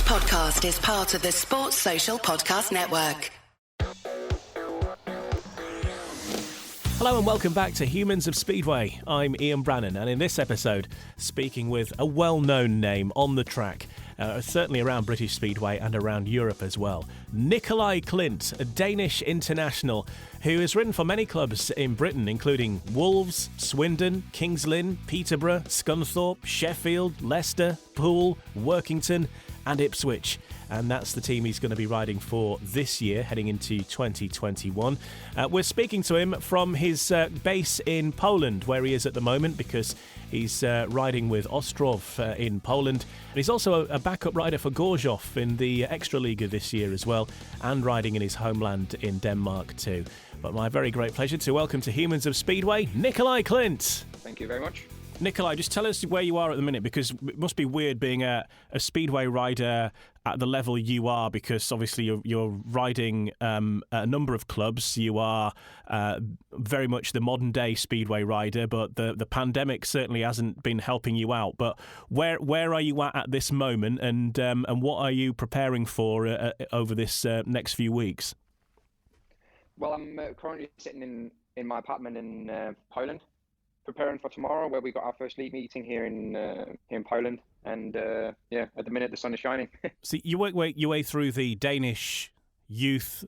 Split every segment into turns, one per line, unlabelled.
podcast is part of the Sports Social Podcast Network.
Hello and welcome back to Humans of Speedway. I'm Ian Brannan, and in this episode, speaking with a well-known name on the track, certainly around British Speedway and around Europe as well. Nicolai Klindt, a Danish international who has ridden for many clubs in Britain, including Wolves, Swindon, Kings Lynn, Peterborough, Scunthorpe, Sheffield, Leicester, Poole, Workington and Ipswich. And that's the team he's going to be riding for this year, heading into 2021. We're speaking to him from his base in Poland, where he is at the moment, because he's riding with Ostrov in Poland. And he's also a backup rider for Gorzów in the Extraliga this year as well, and riding in his homeland in Denmark too. But my very great pleasure to welcome to Humans of Speedway, Nicolai Klindt.
Thank you very much.
Nicolai, just tell us where you are at the minute, because it must be weird being a Speedway rider at the level you are, because obviously you're riding a number of clubs. You are very much the modern day Speedway rider, but the pandemic certainly hasn't been helping you out. But where are you at this moment, and what are you preparing for over this next few weeks?
Well, I'm currently sitting in my apartment in Poland, preparing for tomorrow, where we got our first league meeting here in Poland, and at the minute the sun is shining.
So you work your way through the Danish youth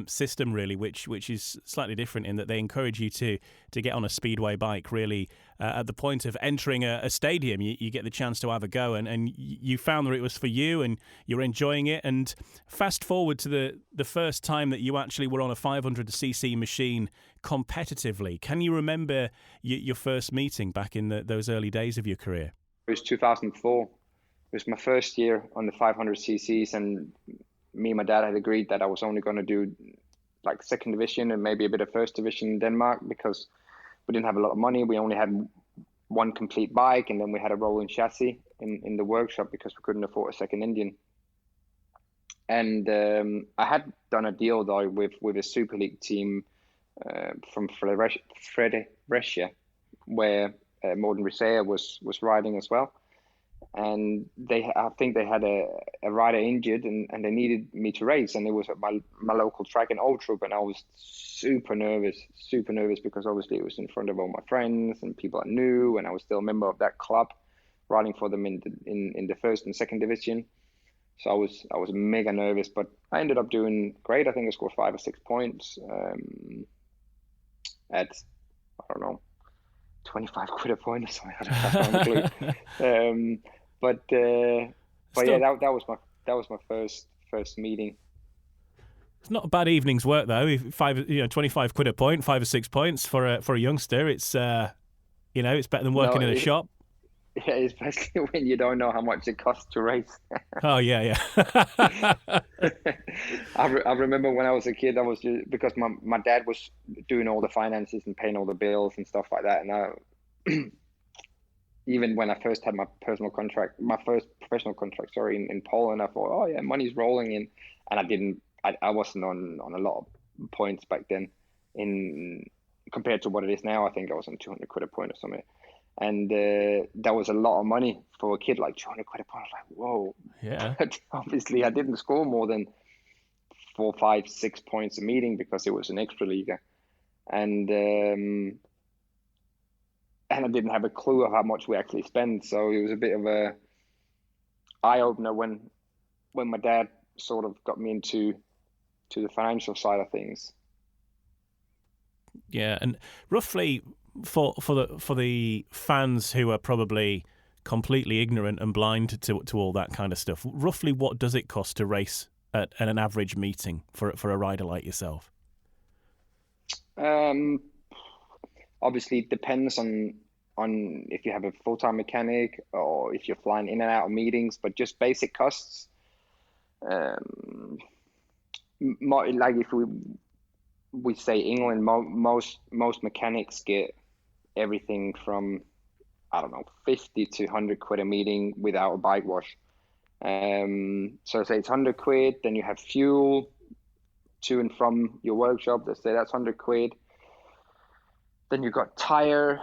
system, really, which is slightly different in that they encourage you to get on a speedway bike. Really, at the point of entering a stadium, you get the chance to have a go, and you found that it was for you, and you're enjoying it. And fast forward to the first time that you actually were on a 500cc machine competitively. Can you remember your first meeting back in those early days of your career?
It was 2004. It was my first year on the 500cc's, and me and my dad had agreed that I was only going to do like second division and maybe a bit of first division in Denmark, because we didn't have a lot of money. We only had one complete bike, and then we had a rolling chassis in the workshop because we couldn't afford a second engine. And I had done a deal though with a Super League team from Fredericia, where Morten Risager was riding as well. And I think they had a rider injured, and they needed me to race, and it was at my local track in Oltrup, and I was super nervous because obviously it was in front of all my friends and people I knew, and I was still a member of that club, riding for them in the first and second division. So I was mega nervous, but I ended up doing great. I think I scored 5 or 6 points at, I don't know, 25 quid a point or something. I don't have a clue. But yeah, that was my first meeting.
It's not a bad evening's work though. 25 quid a point, 5 or 6 points for a youngster. It's it's better than working in a shop.
Yeah, especially when you don't know how much it costs to race.
Oh yeah.
I remember when I was a kid, because my dad was doing all the finances and paying all the bills and stuff like that, and even when I first had my first professional contract, in Poland, I thought, oh yeah, money's rolling in, and I wasn't on a lot of points back then, compared to what it is now. I think I was on 200 quid a point or something. And that was a lot of money for a kid, like 200 quid a point. I was like, whoa. Yeah. But obviously, I didn't score more than 4, 5, 6 points a meeting because it was an Extraliga. And I didn't have a clue of how much we actually spent. So it was a bit of a eye-opener when my dad sort of got me into the financial side of things.
Yeah, and roughly, for the fans who are probably completely ignorant and blind to all that kind of stuff, roughly what does it cost to race at an average meeting for a rider like yourself?
Obviously it depends on if you have a full-time mechanic or if you're flying in and out of meetings, but just basic costs, like if we say England, most mechanics get everything from, I don't know, 50 to 100 quid a meeting without a bike wash. So say it's 100 quid, then you have fuel to and from your workshop. Let's say that's 100 quid. Then you got tire,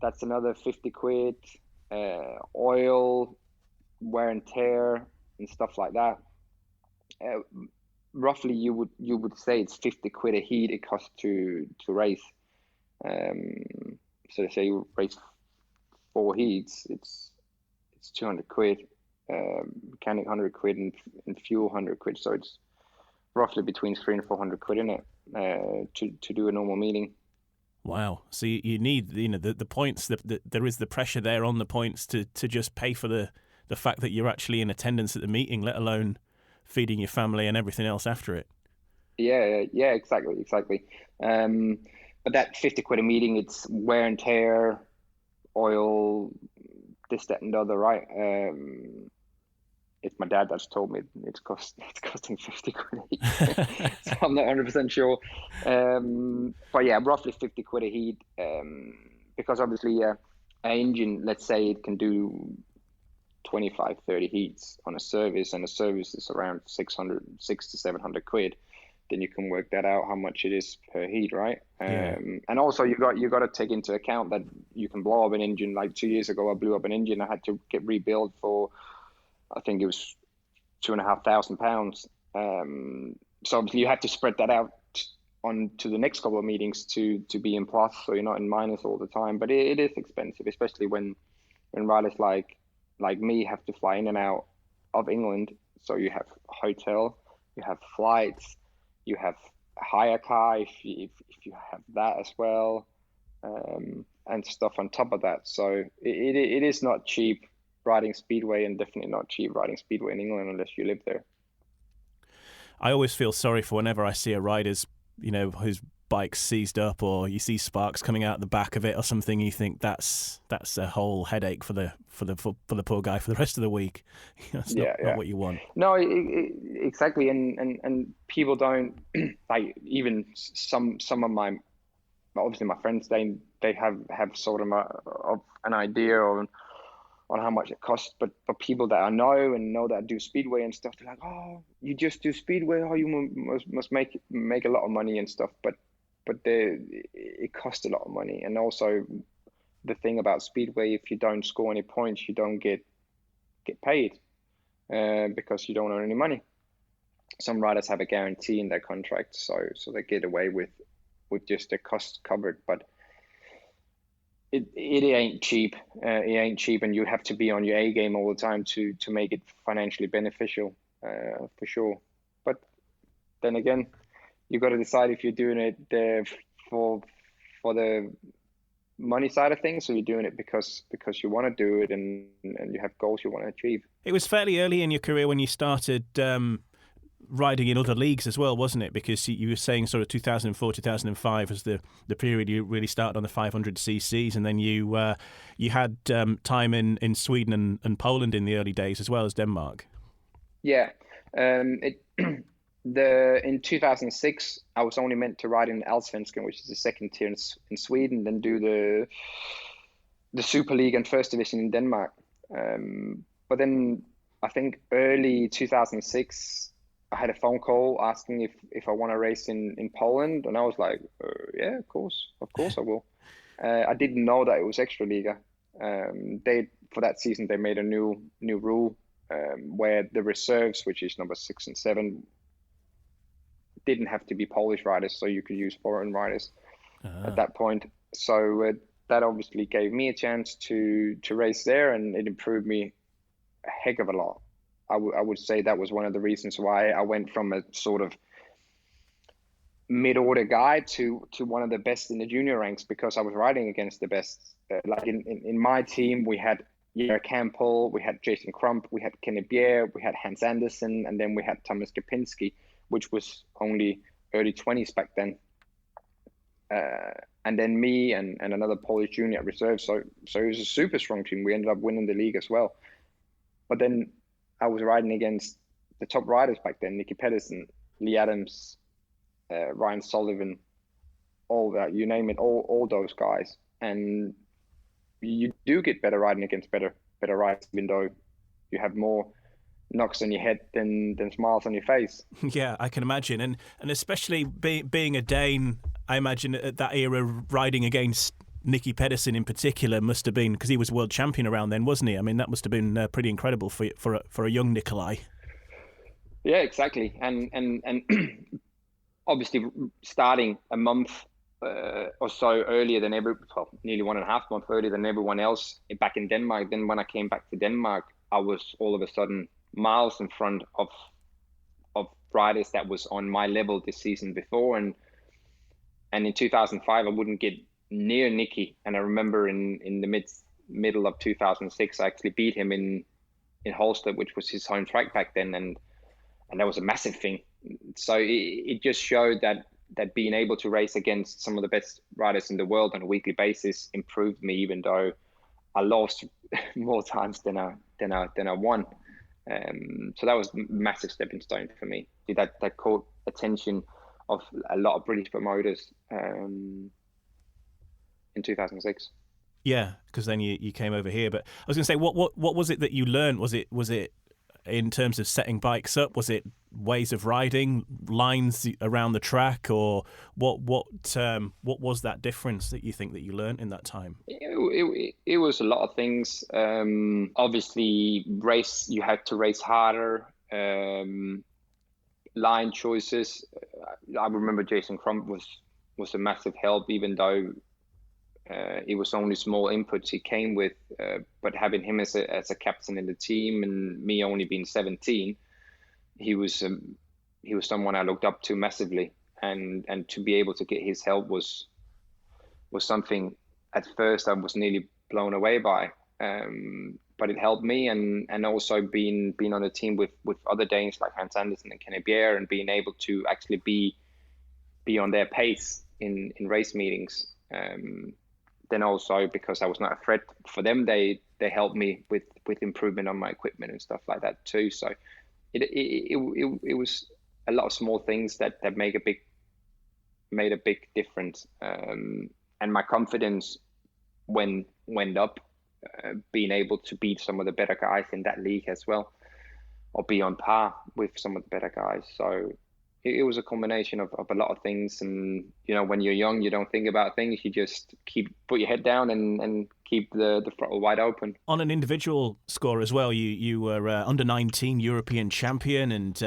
that's another 50 quid. Oil, wear and tear, and stuff like that. Roughly, you would say it's 50 quid a heat it costs to race. So say you race 4 heats, it's 200 quid, mechanic 100 quid, and fuel 100 quid. So it's roughly between 300 and 400 quid in it to do a normal meeting.
Wow. So you need, the points, there is the pressure there on the points to just pay for the fact that you're actually in attendance at the meeting, let alone feeding your family and everything else after it.
Yeah, exactly. But that 50 quid a meeting, it's wear and tear, oil, this, that, and the other, right? It's my dad that's told me it's costing 50 quid a heat. So I'm not 100% sure. But yeah, roughly 50 quid a heat. Because obviously an engine, let's say it can do 25, 30 heats on a service, and a service is around 600 to 700 quid. Then you can work that out how much it is per heat, right?
Yeah.
And also you got to take into account that you can blow up an engine. Like 2 years ago, I blew up an engine. I had to get rebuilt for, I think it was £2,500. So obviously you have to spread that out on to the next couple of meetings to be in plus, so you're not in minus all the time. But it is expensive, especially when riders like me have to fly in and out of England. So you have hotel, you have flights, you have a hire car if you have that as well, and stuff on top of that. So it is not cheap riding Speedway, and definitely not cheap riding Speedway in England unless you live there.
I always feel sorry for whenever I see a rider's, whose bike's seized up, or you see sparks coming out the back of it or something. You think that's a whole headache for the poor guy for the rest of the week. That's not what you want.
No, exactly, and people don't like, even some of my, obviously my friends, they have sort of an idea on how much it costs, but people that I know that do Speedway and stuff, they're like, oh, you just do Speedway, oh, you must make a lot of money and stuff, but it costs a lot of money. And also the thing about Speedway, if you don't score any points, you don't get paid because you don't earn any money. Some riders have a guarantee in their contract, so they get away with just their costs covered, but it ain't cheap. It ain't cheap, and you have to be on your A game all the time to make it financially beneficial, for sure. But then again, you got to decide if you're doing it for the money side of things, or you're doing it because you want to do it and you have goals you want to achieve.
It was fairly early in your career when you started riding in other leagues as well, wasn't it? Because you were saying sort of 2004, 2005 was the period you really started on the 500cc's, and then you had time in Sweden and Poland in the early days as well as Denmark. Yeah.
In 2006, I was only meant to ride in Allsvenskan, which is the second tier in Sweden, then do the Super League and First Division in Denmark. But then I think early 2006, I had a phone call asking if I want to race in Poland, and I was like, yeah, of course I will. I didn't know that it was Extraliga. For that season they made a new rule where the reserves, which is number 6 and 7, didn't have to be Polish riders, so you could use foreign riders at that point. So that obviously gave me a chance to race there, and it improved me a heck of a lot. I would say that was one of the reasons why I went from a sort of mid-order guy to one of the best in the junior ranks, because I was riding against the best. Like in my team, we had Jere Campbell, we had Jason Crump, we had Kenny Bier, we had Hans Andersen, and then we had Thomas Gapinski, which was only early 20s back then. And then me and another Polish junior at reserve. So it was a super strong team. We ended up winning the league as well. But then I was riding against the top riders back then: Nicky Pedersen, Lee Adams, Ryan Sullivan, all that, you name it, all those guys. And you do get better riding against better riders, even though you have more knocks on your head than smiles on your face.
Yeah, I can imagine. And especially being a Dane, I imagine at that era, riding against Nicky Pedersen in particular must have been, because he was world champion around then, wasn't he? I mean, that must have been pretty incredible for a young Nicolai.
Yeah, exactly. And obviously starting a month or so earlier than nearly 1.5 months earlier than everyone else back in Denmark. Then when I came back to Denmark, I was all of a sudden miles in front of riders that was on my level this season before. And in 2005, I wouldn't get near Nicky. And I remember in the middle of 2006, I actually beat him in Holsted, which was his home track back then. And that was a massive thing. So it just showed that being able to race against some of the best riders in the world on a weekly basis improved me, even though I lost more times than I won. So that was a massive stepping stone for me. That caught attention of a lot of British promoters in 2006.
Yeah, because then you came over here. But I was going to say, what was it that you learned? Was it in terms of setting bikes up? Was it ways of riding, lines around the track, or what was that difference that you think that you learned in that time?
It was a lot of things. Obviously, you had to race harder. Line choices. I remember Jason Crump was a massive help, even though it was only small inputs he came with. But having him as a captain in the team, and me only being 17, he was someone I looked up to massively, and to be able to get his help was something at first I was nearly blown away by. But it helped me, and also being on a team with other Danes like Hans Andersen and Kenny Bjerre, and being able to actually be on their pace in race meetings. Then also, because I was not a threat for them, they helped me with improvement on my equipment and stuff like that too. So it was a lot of small things that made a big difference. And my confidence went up, being able to beat some of the better guys in that league as well, or be on par with some of the better guys. So it was a combination of a lot of things. And when you're young, you don't think about things. You just put your head down and keep the throttle wide open.
On an individual score as well, you were under 19 European champion, and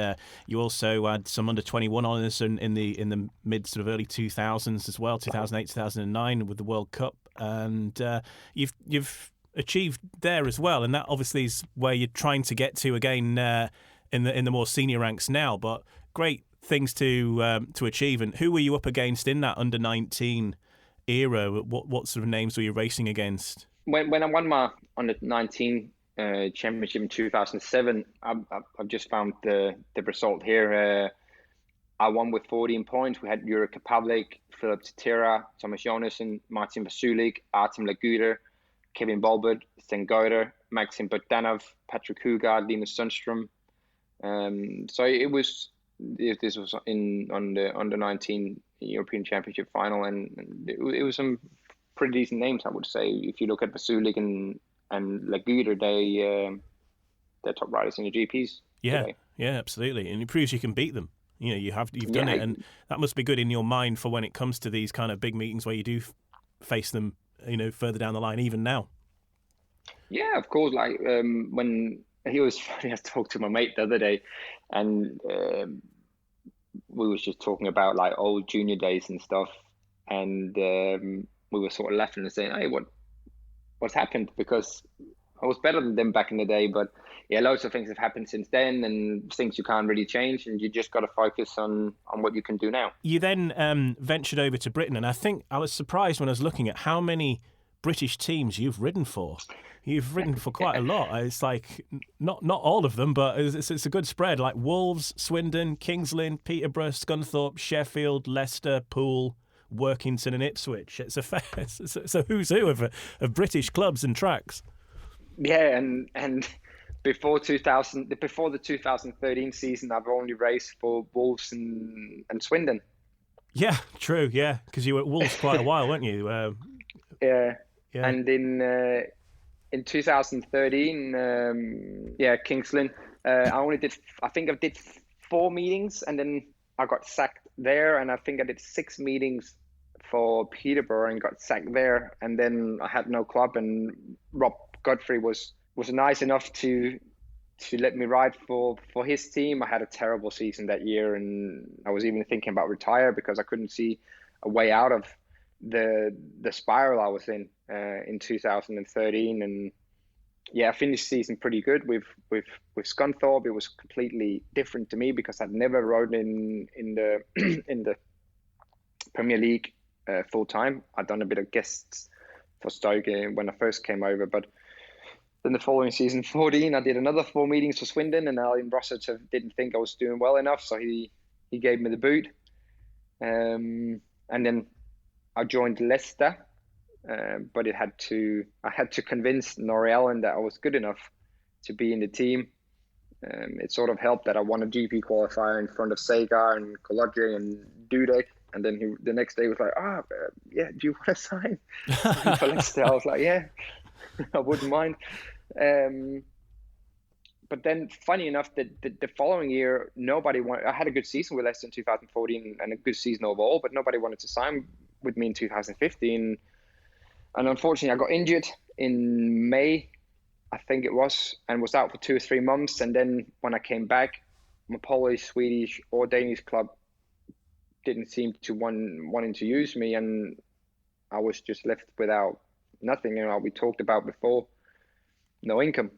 you also had some under 21 honours in the mid sort of early 2000s as well, 2008, 2009 with the World Cup, and you've achieved there as well, and that obviously is where you're trying to get to again in the more senior ranks now. But great things to achieve. And who were you up against in that under 19 era? What sort of names were you racing against?
When I won my under 19 championship in 2007, I've just found the result here. I won with 14 points. We had Jurek Kapavlik, Philip Titera, Thomas Jonassen, Martin Vasulik, Artem Laguder, Kevin Bolbert, Sten Goder, Maxim Bogdanov, Patrick Hugard, Linus Sundström. So this was on the under 19 European Championship final, and it was some pretty decent names, I would say. If you look at Vasulik and Laguder, they're top riders in the GPs.
Yeah, yeah, absolutely, and it proves you can beat them. You've done it, and that must be good in your mind for when it comes to these kind of big meetings where you do face them, further down the line, even now.
Yeah, of course. Like when he was funny, I talked to my mate the other day, and we was just talking about like old junior days and stuff, and we were sort of laughing and saying, "Hey, what's happened?" Because I was better than them back in the day, but yeah, loads of things have happened since then, and things you can't really change, and you just got to focus on what you can do now.
You then ventured over to Britain, and I think I was surprised when I was looking at how many British teams you've ridden for. You've ridden for quite a lot. It's like not all of them, but it's a good spread. Like Wolves, Swindon, Kings Lynn, Peterborough, Scunthorpe, Sheffield, Leicester, Poole, Workington, and Ipswich. It's a who's who of British clubs and tracks.
Yeah, and before the 2013 season, I've only raced for Wolves and Swindon. Yeah,
true. Yeah, because you were at Wolves quite a while, weren't you?
Yeah. And in 2013, Kings Lynn, I think I did 4 meetings, and then I got sacked there, and I think I did 6 meetings for Peterborough and got sacked there. And then I had no club, and Rob Godfrey was nice enough to let me ride for his team. I had a terrible season that year, and I was even thinking about retire because I couldn't see a way out of the spiral I was in 2013. And yeah, I finished the season pretty good with Scunthorpe. It was completely different to me because I'd never rode in the in the Premier League full time. I'd done a bit of guests for Stoke when I first came over, but then the following season, 14, I did another 4 meetings for Swindon, and Alan Rossett didn't think I was doing well enough, so he gave me the boot. And then I joined Leicester, but I had to convince Norrie Allen that I was good enough to be in the team. It sort of helped that I won a GP qualifier in front of Sagar and Kolodji and Dudek. And then the next day was like, yeah, do you want to sign for Leicester? I was like, yeah, I wouldn't mind. But then, funny enough, the following year, nobody wanted. I had a good season with Leicester in 2014 and a good season overall, but nobody wanted to sign with me in 2015. And unfortunately, I got injured in May, I think it was, and was out for 2 or 3 months. And then when I came back, my Polish, Swedish, or Danish club didn't seem to wanting to use me, and I was just left without nothing. You know, we talked about before, no income.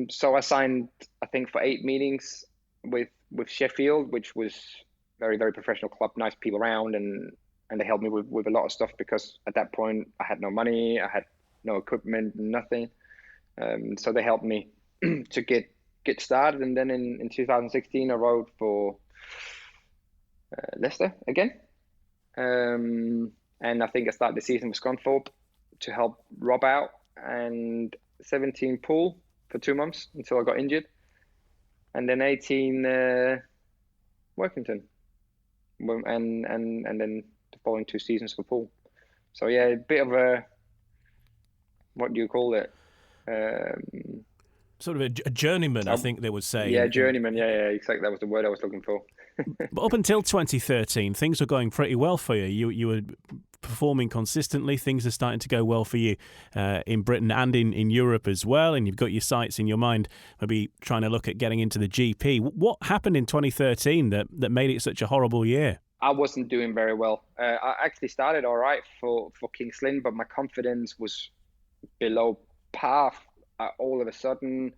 So I signed, I think, for 8 meetings with Sheffield, which was very, very professional club, nice people around, and they helped me with a lot of stuff because at that point I had no money, I had no equipment, nothing. So they helped me to get started. And then in 2016, I rode for Leicester again. And I think I started the season with Scunthorpe to help Rob out, and 17 pool for 2 months until I got injured. And then 18 Workington. And then the following 2 seasons for pool. So yeah, a bit of a, what do you call it?
Sort of a journeyman, I think they would say.
Yeah, journeyman. Yeah, exactly. That was the word I was looking for.
But up until 2013, things were going pretty well for you. You were performing consistently. Things are starting to go well for you in Britain and in Europe as well. And you've got your sights in your mind, maybe trying to look at getting into the GP. What happened in 2013 that made it such a horrible year?
I wasn't doing very well. I actually started all right for King's Lynn, but my confidence was below par. All of a sudden,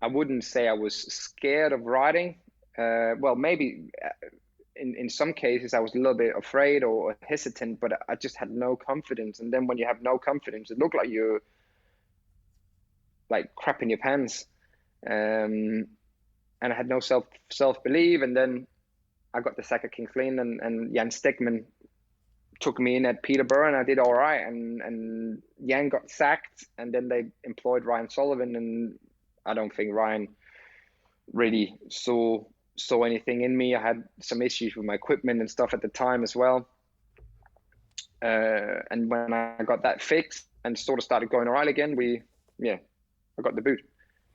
I wouldn't say I was scared of riding. Well, maybe in some cases I was a little bit afraid or hesitant, but I just had no confidence. And then when you have no confidence, it looked like you're like crap in your pants. And I had no self-belief. And then I got the sack at King's Lynn, and Jan Stegman took me in at Peterborough, and I did all right. And Jan got sacked, and then they employed Ryan Sullivan, and I don't think Ryan really saw anything in me. I had some issues with my equipment and stuff at the time as well. And when I got that fixed and sort of started going all right again, I got the boot.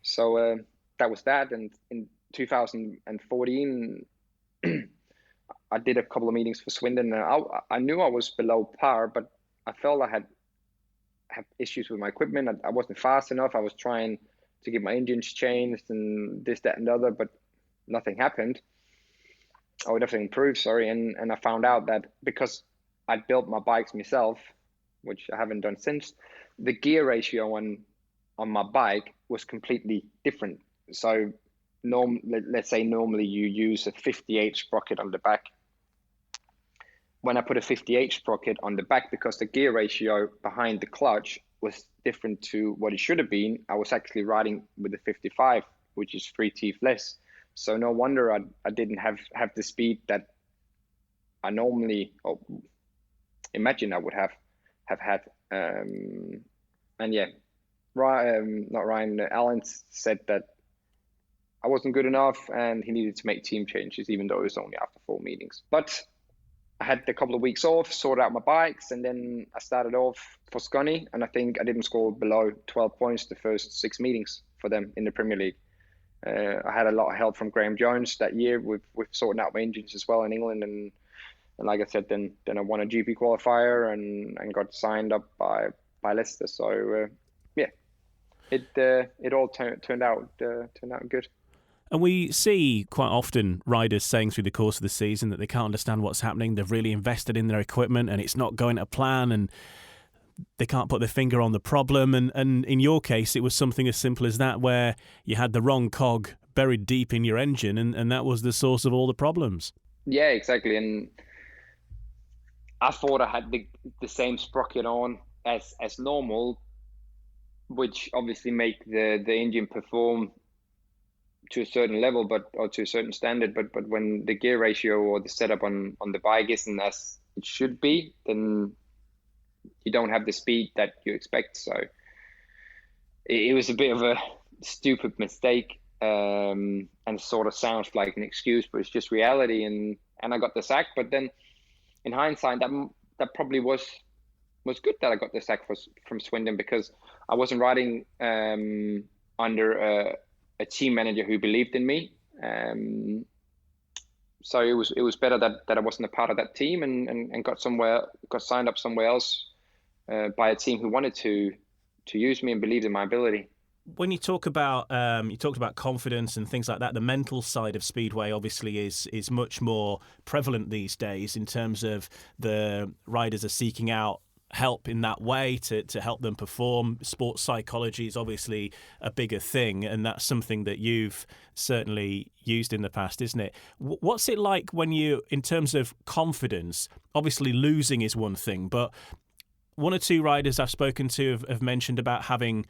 So that was that. And in 2014, I did a couple of meetings for Swindon. I knew I was below par, but I felt I had issues with my equipment. I wasn't fast enough. I was trying to get my engines changed and this, that, and the other, but nothing happened. I would definitely improve, sorry. And I found out that because I'd built my bikes myself, which I haven't done since, the gear ratio on my bike was completely different. So let's say normally you use a 58 sprocket on the back. When I put a 58 sprocket on the back, because the gear ratio behind the clutch was different to what it should have been, I was actually riding with a 55, which is 3 teeth less. So no wonder I didn't have the speed that I normally imagine I would have had. And yeah, Alan said that I wasn't good enough and he needed to make team changes, even though it was only after 4 meetings. But I had a couple of weeks off, sorted out my bikes, and then I started off for Scunny, and I think I didn't score below 12 points the first 6 meetings for them in the Premier League. I had a lot of help from Graham Jones that year with sorting out my engines as well in England, like I said, then I won a GP qualifier and got signed up by Leicester. So yeah, it all turned out good.
And we see quite often riders saying through the course of the season that they can't understand what's happening. They've really invested in their equipment and it's not going to plan, and they can't put their finger on the problem. And in your case, it was something as simple as that, where you had the wrong cog buried deep in your engine, and that was the source of all the problems.
Yeah, exactly. And I thought I had the same sprocket on as normal, which obviously make the engine perform to a certain level, or to a certain standard. But when the gear ratio or the setup on the bike isn't as it should be, then you don't have the speed that you expect. So it was a bit of a stupid mistake, and sort of sounds like an excuse, but it's just reality. And I got the sack. But then in hindsight, that probably was good that I got the sack from Swindon, because I wasn't riding under a team manager who believed in me. So it was better that I wasn't a part of that team, and got signed up somewhere else by a team who wanted to use me and believed in my ability.
When you talk about you talked about confidence and things like that, the mental side of Speedway obviously is much more prevalent these days, in terms of the riders are seeking out help in that way to help them perform. Sports psychology is obviously a bigger thing, and that's something that you've certainly used in the past, isn't it? What's it like when you, in terms of confidence, obviously losing is one thing, but one or two riders I've spoken to have mentioned about having,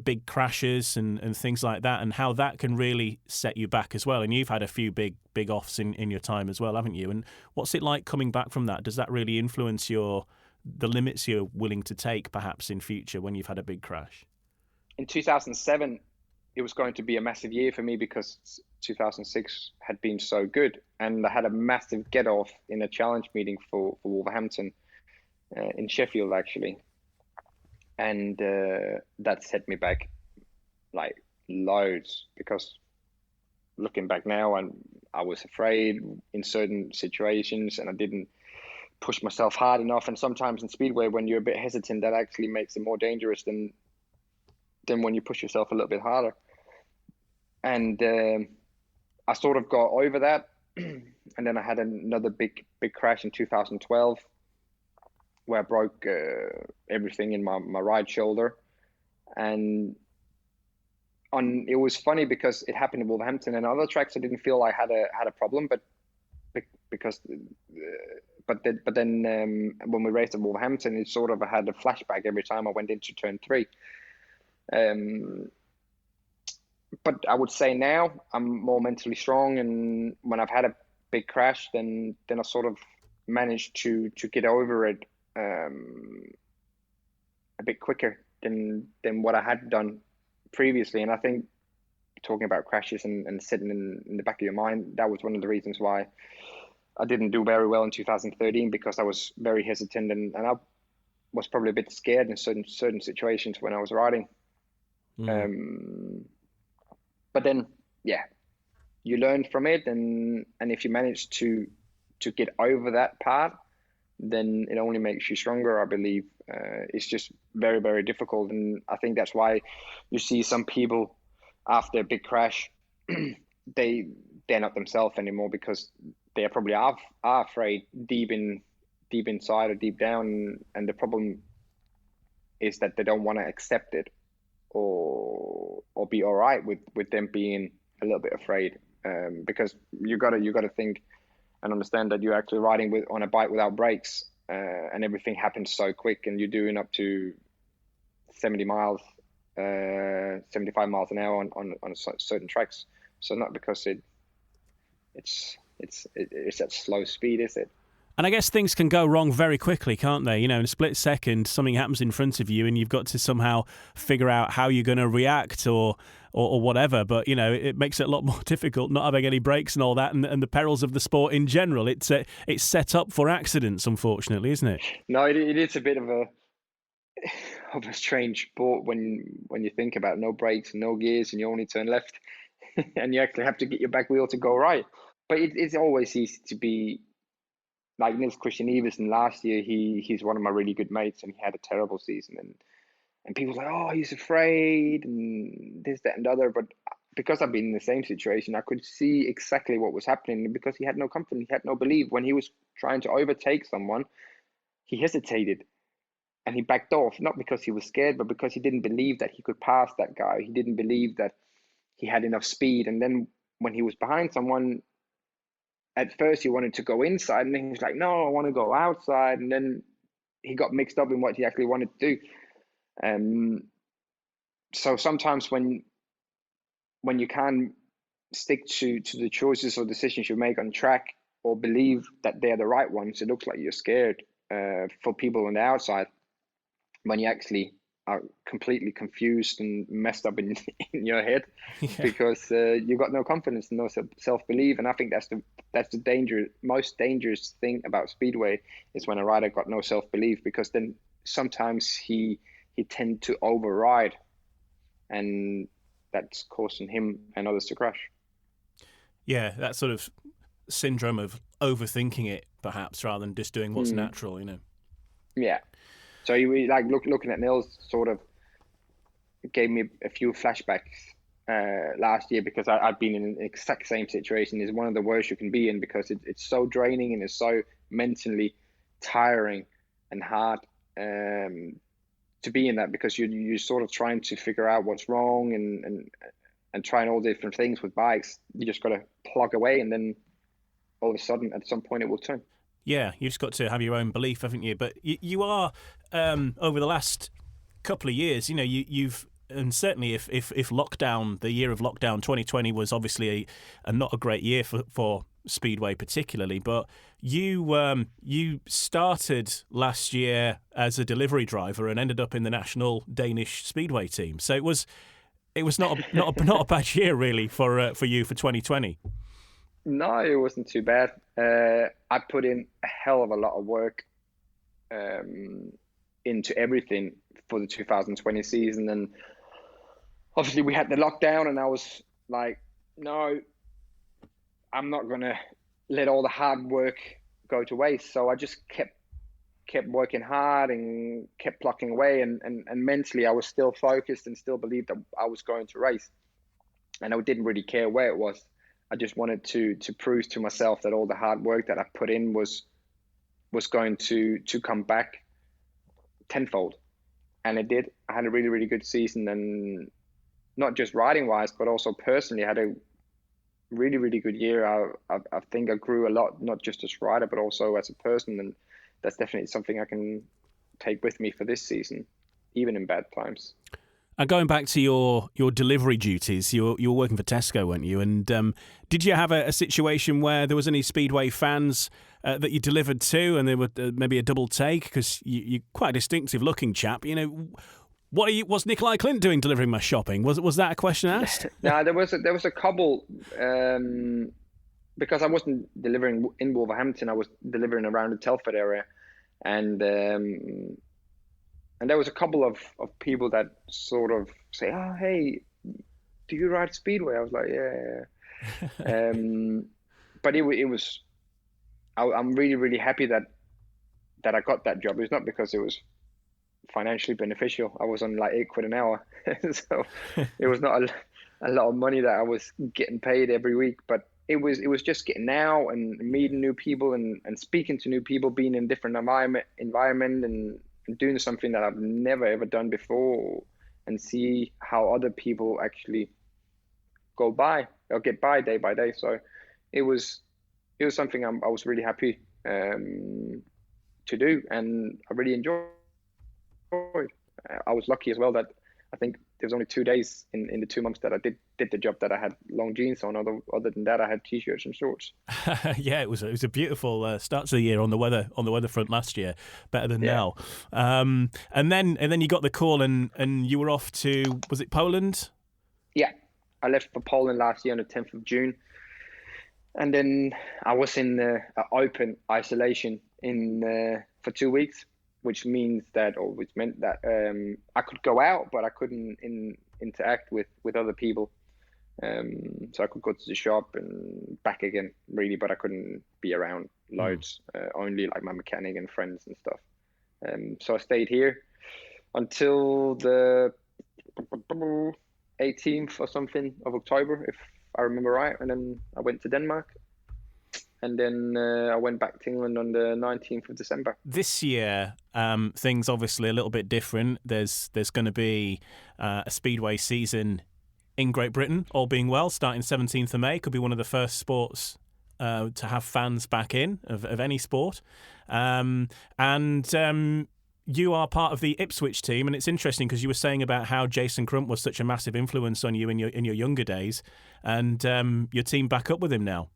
big crashes and things like that, and how that can really set you back as well. And you've had a few big offs in your time as well, haven't you? And what's it like coming back from that? Does that really influence the limits you're willing to take, perhaps in future, when you've had a big crash?
In 2007, it was going to be a massive year for me, because 2006 had been so good, and I had a massive get off in a challenge meeting for Wolverhampton in Sheffield, actually, and that set me back like loads, because looking back now, I was afraid in certain situations, and I didn't push myself hard enough. And sometimes in Speedway, when you're a bit hesitant, that actually makes it more dangerous than when you push yourself a little bit harder. And I sort of got over that. And then I had another big crash in 2012, where I broke everything in my right shoulder. And it was funny, because it happened in Wolverhampton, and other tracks I didn't feel I had a problem, but then when we raced at Wolverhampton, it sort of had a flashback every time I went into turn 3. But I would say now I'm more mentally strong, and when I've had a big crash, then I sort of managed to get over it a bit quicker than what I had done previously. And I think, talking about crashes and sitting in the back of your mind, that was one of the reasons why I didn't do very well in 2013, because I was very hesitant, and I was probably a bit scared in certain situations when I was riding. But then, yeah, you learn from it, and if you manage to get over that part, then it only makes you stronger, I believe. It's just very, very difficult, and I think that's why you see some people after a big crash, they're not themselves anymore, because they probably are afraid deep inside or deep down, and the problem is that they don't want to accept it or be all right with them being a little bit afraid, because you gotta think and understand that you're actually riding on a bike without brakes, and everything happens so quick, and you're doing up to 75 miles an hour on certain tracks. So not because it's at slow speed, is it?
And I guess things can go wrong very quickly, can't they? In a split second, something happens in front of you, and you've got to somehow figure out how you're going to react or whatever. But, it makes it a lot more difficult not having any brakes and all that, and the perils of the sport in general. It's set up for accidents, unfortunately, isn't it?
No, it is a bit of a strange sport when you think about no brakes and no gears, and you only turn left, and you actually have to get your back wheel to go right. But it's always easy to be like Niels Christian Iversen last year, he's one of my really good mates, and he had a terrible season, and people were like, oh, he's afraid and this, that, and the other. But because I've been in the same situation, I could see exactly what was happening, because he had no confidence, he had no belief. When he was trying to overtake someone, he hesitated and he backed off, not because he was scared, but because he didn't believe that he could pass that guy. He didn't believe that he had enough speed. And then when he was behind someone, at first he wanted to go inside, and then he was like, no, I want to go outside. And then he got mixed up in what he actually wanted to do. So sometimes when you can stick to the choices or decisions you make on track, or believe that they're the right ones, it looks like you're scared for people on the outside, when you actually are completely confused and messed up in your head, because you got no confidence and no self-belief. And I think that's the most dangerous thing about Speedway, is when a rider got no self-belief, because then sometimes he tend to override, and that's causing him and others to crash.
Yeah, that sort of syndrome of overthinking it, perhaps, rather than just doing what's natural,
Yeah. So you like looking at Nils sort of gave me a few flashbacks last year, because I've been in the exact same situation. It's one of the worst you can be in, because it's so draining and it's so mentally tiring and hard to be in that, because you're sort of trying to figure out what's wrong and trying all different things with bikes. You just got to plug away, and then all of a sudden at some point it will turn.
Yeah, you've just got to have your own belief, haven't you? But you are, over the last couple of years, you've, and certainly if lockdown, the year of lockdown 2020 was obviously a not a great year for Speedway particularly, but you started last year as a delivery driver and ended up in the national Danish Speedway team. So it was not a bad year really for you for 2020.
No, it wasn't too bad. I put in a hell of a lot of work into everything for the 2020 season, and obviously we had the lockdown, and I was like, no, I'm not gonna let all the hard work go to waste. So I just kept working hard and kept plucking away, and mentally I was still focused and still believed that I was going to race, and I didn't really care where it was. I just wanted to prove to myself that all the hard work that I put in was going to come back tenfold, and it did. I had a really, really good season, and not just riding wise, but also personally, I had a really, really good year. I think I grew a lot, not just as a rider, but also as a person, and that's definitely something I can take with me for this season, even in bad times.
And going back to your delivery duties, you were working for Tesco, weren't you? And did you have a situation where there was any Speedway fans that you delivered to, and there were maybe a double take, because you're quite a distinctive looking chap? What's Nicolai Klindt doing delivering my shopping? Was that a question asked?
No, there was a couple, because I wasn't delivering in Wolverhampton. I was delivering around the Telford area, and there was a couple of people that sort of say, "Oh, hey, do you ride Speedway?" I was like, "Yeah." But it was. I'm really, really happy that I got that job. It's not because it was financially beneficial. I was on like £8 an hour, so it was not a lot of money that I was getting paid every week. But it was just getting out and meeting new people and speaking to new people, being in a different environment and doing something that I've never ever done before, and see how other people actually go by or get by day by day. So it was something I was really happy to do, and I really enjoyed. I was lucky as well that I think there was only 2 days in the 2 months that I did the job that I had long jeans on. Other than that, I had t-shirts and shorts.
Yeah, it was a beautiful start to the year on the weather front last year, better than now. And then you got the call and you were off to, was it Poland?
Yeah, I left for Poland last year on the 10th of June, and then I was in open isolation for 2 weeks. Which meant that I could go out, but I couldn't interact with other people. So I could go to the shop and back again, really, but I couldn't be around loads, only like my mechanic and friends and stuff. So I stayed here until the 18th or something of October, if I remember right. And then I went to Denmark. And then I went back to England on the 19th of December.
This year, things obviously a little bit different. There's going to be a Speedway season in Great Britain, all being well, starting 17th of May. Could be one of the first sports to have fans back in of any sport. And you are part of the Ipswich team, and it's interesting because you were saying about how Jason Crump was such a massive influence on you in your younger days, and your team back up with him now.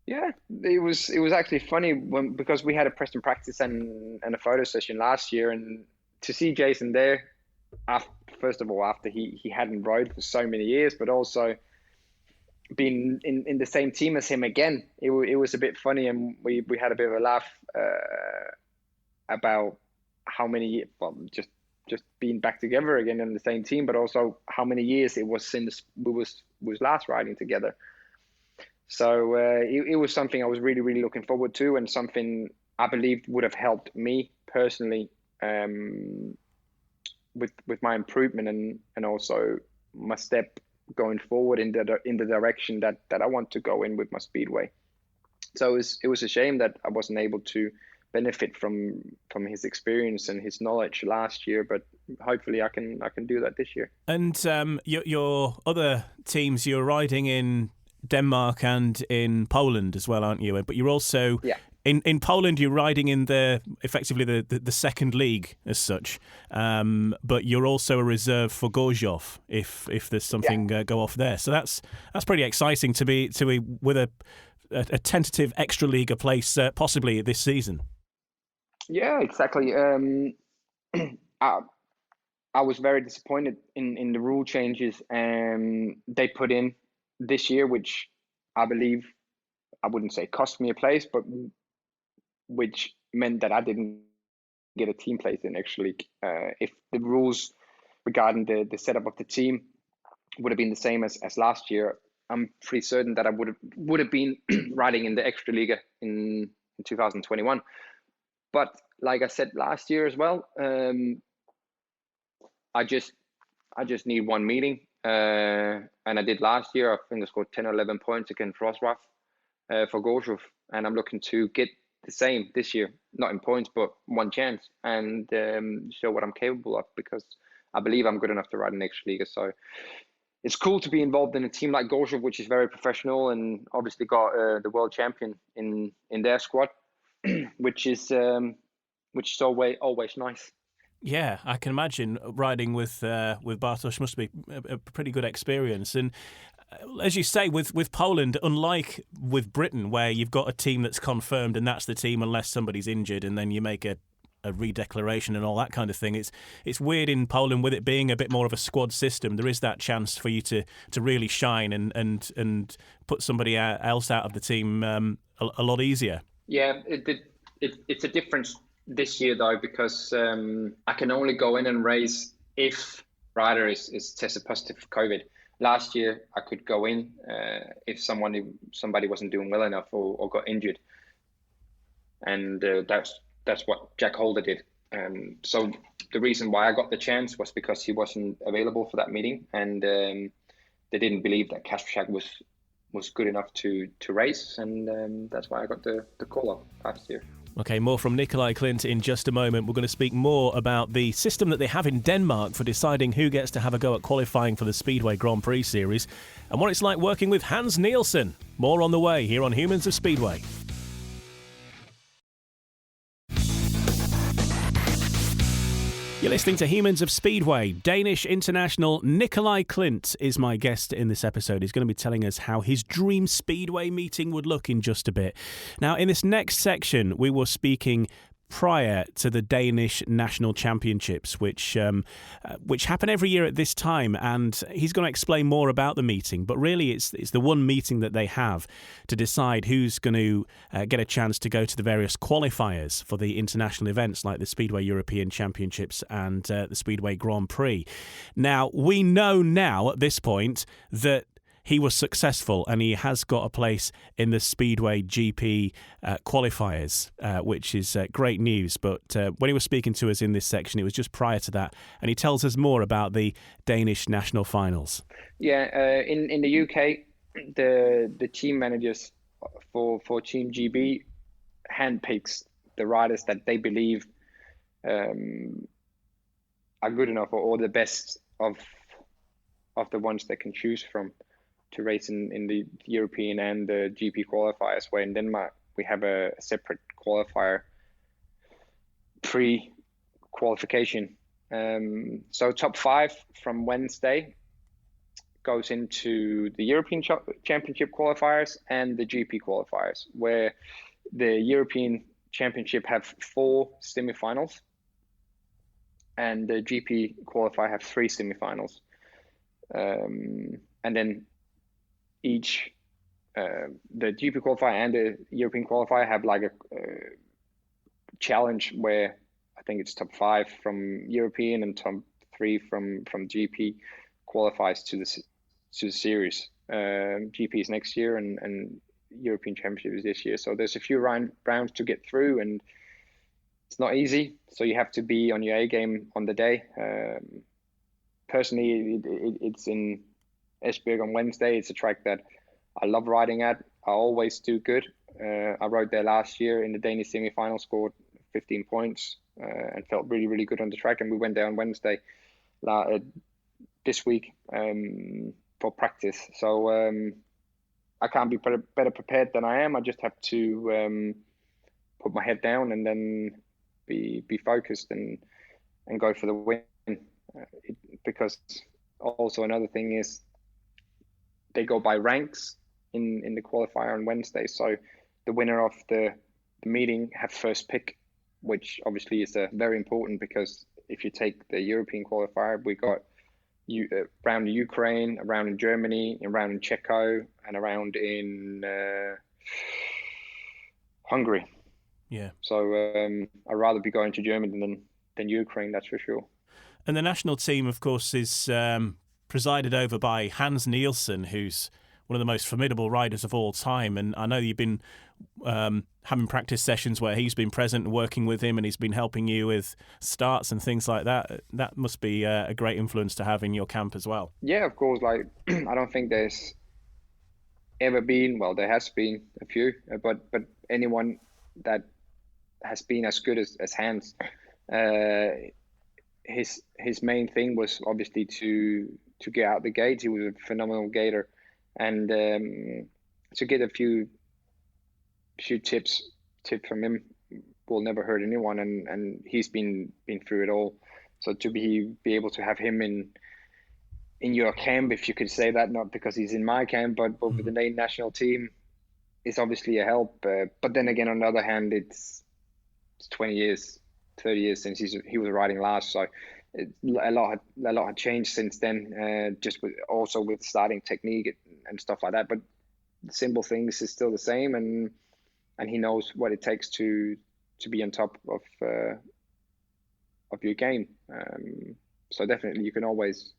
Yeah, it was actually funny because we had a Preston practice and a photo session last year, and to see Jason there, first of all, after he hadn't rode for so many years, but also being in the same team as him again, it was a bit funny, and we had a bit of a laugh about how many, just being back together again in the same team, but also how many years it was since we was last riding together. So it was something I was really, really looking forward to, and something I believed would have helped me personally with my improvement and also my step going forward in the direction that I want to go in with my Speedway. So it was a shame that I wasn't able to benefit from his experience and his knowledge last year, but hopefully I can do that this year.
And your other teams, you're riding in Denmark and in Poland as well, aren't you? But you're also in Poland. You're riding in effectively the second league as such. But you're also a reserve for Gorzów if there's something go off there. So that's pretty exciting to be with a tentative extra league place possibly this season.
Yeah, exactly. I was very disappointed in the rule changes they put in this year, which I believe, I wouldn't say cost me a place, but which meant that I didn't get a team place in extra league. If the rules regarding the setup of the team would have been the same as last year, I'm pretty certain that I would have been riding in the extra liga in 2021. But like I said last year as well, I just need one meeting. And I did last year. I think I scored 10 or 11 points against Wrocław for Gorzów, and I'm looking to get the same this year, not in points, but one chance, and show what I'm capable of, because I believe I'm good enough to ride an extra liga. So it's cool to be involved in a team like Gorzów, which is very professional, and obviously got the world champion in their squad, which is always nice.
Yeah, I can imagine riding with Bartosz must be a pretty good experience. And as you say, with Poland, unlike with Britain, where you've got a team that's confirmed and that's the team unless somebody's injured, and then you make a redeclaration and all that kind of thing. It's weird in Poland, with it being a bit more of a squad system. There is that chance for you to really shine and put somebody else out of the team a lot easier.
Yeah, it's a difference this year though, because I can only go in and race if rider is tested positive for COVID. Last year I could go in if somebody wasn't doing well enough or got injured, and that's what Jack Holder did. So the reason why I got the chance was because he wasn't available for that meeting, and they didn't believe that Kasprzak was good enough to race, and that's why I got the call up last year.
Okay, more from Nicolai Klindt in just a moment. We're going to speak more about the system that they have in Denmark for deciding who gets to have a go at qualifying for the Speedway Grand Prix Series, and what it's like working with Hans Nielsen. More on the way here on Humans of Speedway. You're listening to Humans of Speedway. Danish international Nicolai Klindt is my guest in this episode. He's going to be telling us how his dream Speedway meeting would look in just a bit. Now, in this next section, we were speaking prior to the Danish National Championships, which happen every year at this time, and he's going to explain more about the meeting. But really, it's the one meeting that they have to decide who's going to get a chance to go to the various qualifiers for the international events like the Speedway European Championships and the Speedway Grand Prix. Now, we know now at this point that he was successful, and he has got a place in the Speedway GP qualifiers, which is great news. But when he was speaking to us in this section, it was just prior to that, and he tells us more about the Danish national finals.
Yeah, in the UK, the team managers for Team GB handpicks the riders that they believe are good enough, or the best of the ones they can choose from to race in the European and the GP qualifiers, where in Denmark we have a separate qualifier pre-qualification. So top 5 from Wednesday goes into the European Championship qualifiers and the GP qualifiers, where the European Championship have 4 semifinals and the GP qualifier have 3 semifinals. And then each, the GP qualifier and the European qualifier have like a challenge where I think it's top 5 from European and top 3 from GP qualifies to the series. GP is next year and European Championship is this year. So there's a few rounds to get through, and it's not easy. So you have to be on your A game on the day. Personally, it's in Esbjerg on Wednesday. It's a track that I love riding at. I always do good. I rode there last year in the Danish semi-final, scored 15 points and felt really, really good on the track. And we went there on Wednesday this week for practice. So I can't be better prepared than I am. I just have to put my head down and then be focused and go for the win. Because also another thing is they go by ranks in the qualifier on Wednesday. So the winner of the meeting have first pick, which obviously is very important, because if you take the European qualifier, we got around in Ukraine, around in Germany, around in Czechia, and around in Hungary.
Yeah.
So I'd rather be going to Germany than Ukraine, that's for sure.
And the national team, of course, is presided over by Hans Nielsen, who's one of the most formidable riders of all time. And I know you've been having practice sessions where he's been present and working with him, and he's been helping you with starts and things like that. That must be a great influence to have in your camp as well. Yeah,
of course. Like, I don't think there's ever been, well, there has been a few, but anyone that has been as good as Hans. His main thing was obviously to get out the gate. He was a phenomenal gator, and to get a few tips from him will never hurt anyone. And he's been through it all. So to be able to have him in your camp, if you could say that, not because he's in my camp, but with the national team, is obviously a help. But then again, on the other hand, it's 20 years. 30 years since he was riding last, so a lot had changed since then. Just with starting technique and stuff like that. But the simple things is still the same, and he knows what it takes to be on top of your game. So definitely, you can always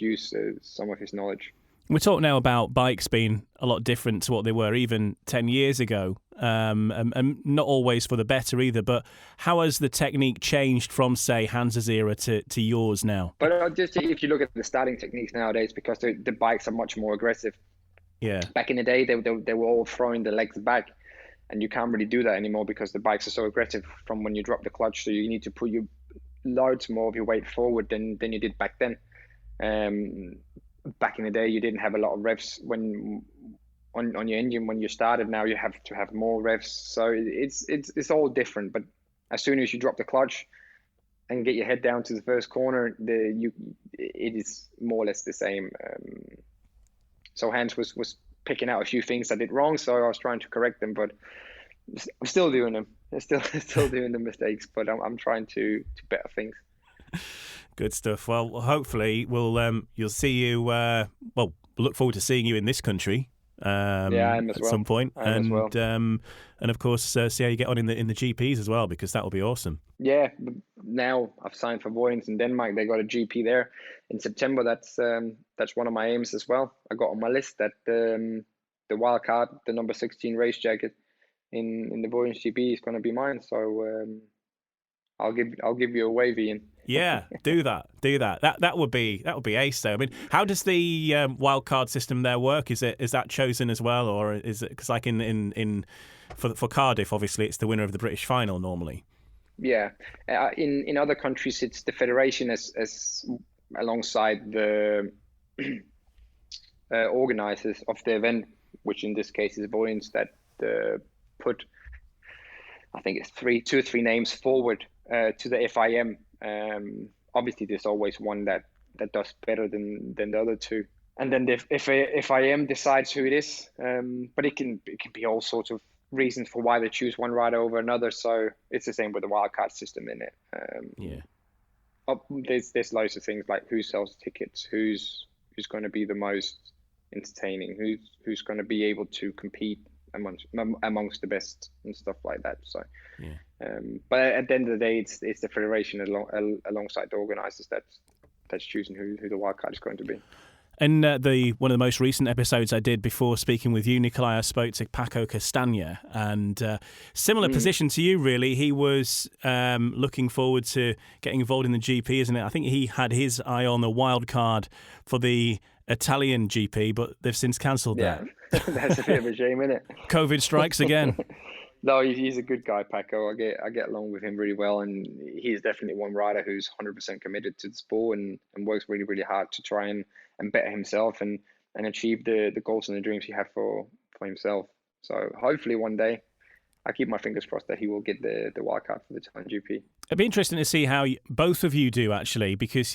use some of his knowledge.
We talk now about bikes being a lot different to what they were even 10 years ago, and not always for the better either. But how has the technique changed from, say, Hans's era to yours now?
But just if you look at the starting techniques nowadays, because the bikes are much more aggressive.
Yeah.
Back in the day, they were all throwing the legs back, and you can't really do that anymore because the bikes are so aggressive from when you drop the clutch. So you need to put loads more of your weight forward than you did back then. Back in the day, you didn't have a lot of revs on your engine when you started. Now you have to have more revs, so it's all different. But as soon as you drop the clutch and get your head down to the first corner, it is more or less the same. So Hans was picking out a few things I did wrong, so I was trying to correct them, but I'm still doing them. I'm still doing the mistakes, but I'm trying to better things.
Good stuff. Well, hopefully you'll see you. Look forward to seeing you in this country
I am as
at
well.
some point,
I am as well.
And of course see how you get on in the GPs as well, because that will be awesome.
Yeah, now I've signed for Voyens in Denmark. They got a GP there in September. That's one of my aims as well. I got on my list that the wild card, the number 16 race jacket in the Voyens GP is going to be mine. So I'll give you a wave, Ian.
Yeah, do that. That would be ace though. I mean, how does the wild card system there work? Is that chosen as well, or is it, because like for Cardiff, obviously it's the winner of the British final normally.
Yeah, in other countries it's the federation as alongside the organizers of the event, which in this case is Voyens, that put, I think it's two or three names forward to the FIM. Obviously, there's always one that does better than the other two, and then if FIM decides who it is, but it can be all sorts of reasons for why they choose one rider over another. So it's the same with the wildcard system in it. There's loads of things like who sells tickets, who's going to be the most entertaining, who's going to be able to compete amongst the best and stuff like that. So but at the end of the day, it's the federation alongside the organizers that's choosing who the wildcard is going to be.
In one of the most recent episodes I did before speaking with you, Nicolai, I spoke to Paco Castagna, and similar position to you, really. He was looking forward to getting involved in the GP, isn't it? I think he had his eye on the wild card for the Italian GP, but they've since cancelled that.
That's a bit of a shame, isn't it?
COVID strikes again.
No, he's a good guy, Paco. I get along with him really well, and he's definitely one rider who's 100% committed to the sport and works really, really hard to try and better himself and achieve the goals and the dreams he had for himself. So hopefully one day, I keep my fingers crossed that he will get the wild card for the Italian GP.
It'd be interesting to see how both of you do, actually, because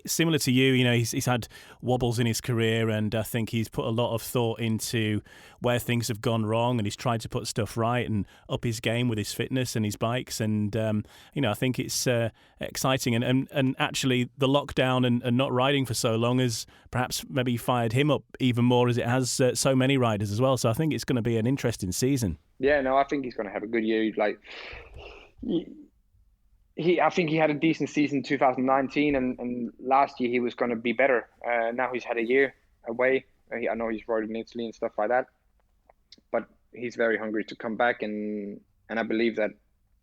similar to you, he's had wobbles in his career, and I think he's put a lot of thought into where things have gone wrong, and he's tried to put stuff right and up his game with his fitness and his bikes, and I think it's exciting, and actually the lockdown and not riding for so long has perhaps maybe fired him up even more, as it has so many riders as well. So I think it's going to be an interesting season.
Yeah, no, I think he's going to have a good year. I think he had a decent season in 2019, and last year he was going to be better. Now he's had a year away. I know he's rode in Italy and stuff like that, but he's very hungry to come back, and I believe that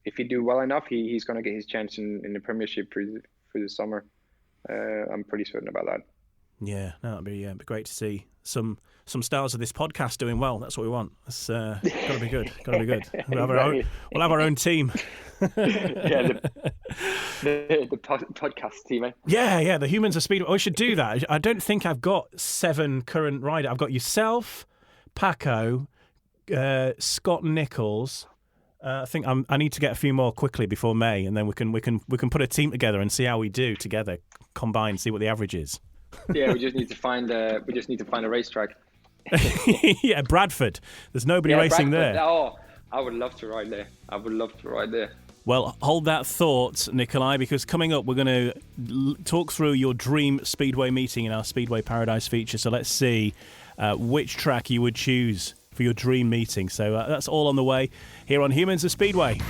if he do well enough, he's going to get his chance in the Premiership through the summer. I'm pretty certain about that.
Yeah, that'd be great to see some stars of this podcast doing well. That's what we want. It's got to be good. Got to be good. We'll have our own team.
The podcast team. Eh?
Yeah. The Humans of Speedway. We should do that. I don't think I've got 7 current riders. I've got yourself, Paco, Scott Nichols. I think I need to get a few more quickly before May, and then we can put a team together and see how we do together, combined, see what the average is.
Yeah, we just need to find a racetrack.
Yeah, Bradford. There's nobody racing
Bradford.
there.
Oh, I would love to ride there.
Well, hold that thought, Nicolai, because coming up we're going to talk through your dream Speedway meeting in our Speedway Paradise feature. So let's see which track you would choose for your dream meeting. So that's all on the way here on Humans of Speedway.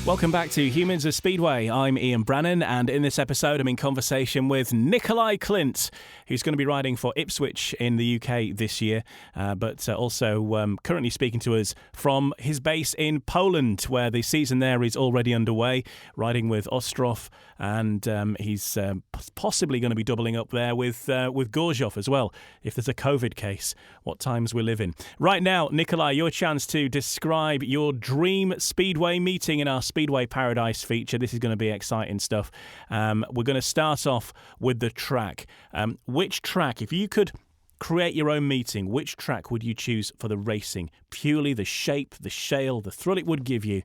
Welcome back to Humans of Speedway. I'm Ian Brannan, and in this episode I'm in conversation with Nicolai Klindt, who's going to be riding for Ipswich in the UK this year, but also currently speaking to us from his base in Poland, where the season there is already underway, riding with Ostrov, and he's possibly going to be doubling up there with Gorzhov as well, if there's a COVID case. What times we live in. Right now, Nicolai, your chance to describe your dream Speedway meeting in our Speedway Paradise feature. This is going to be exciting stuff. We're going to start off with the track. Which track, if you could create your own meeting, which track would you choose for the racing? Purely the shape, the shale, the thrill it would give you.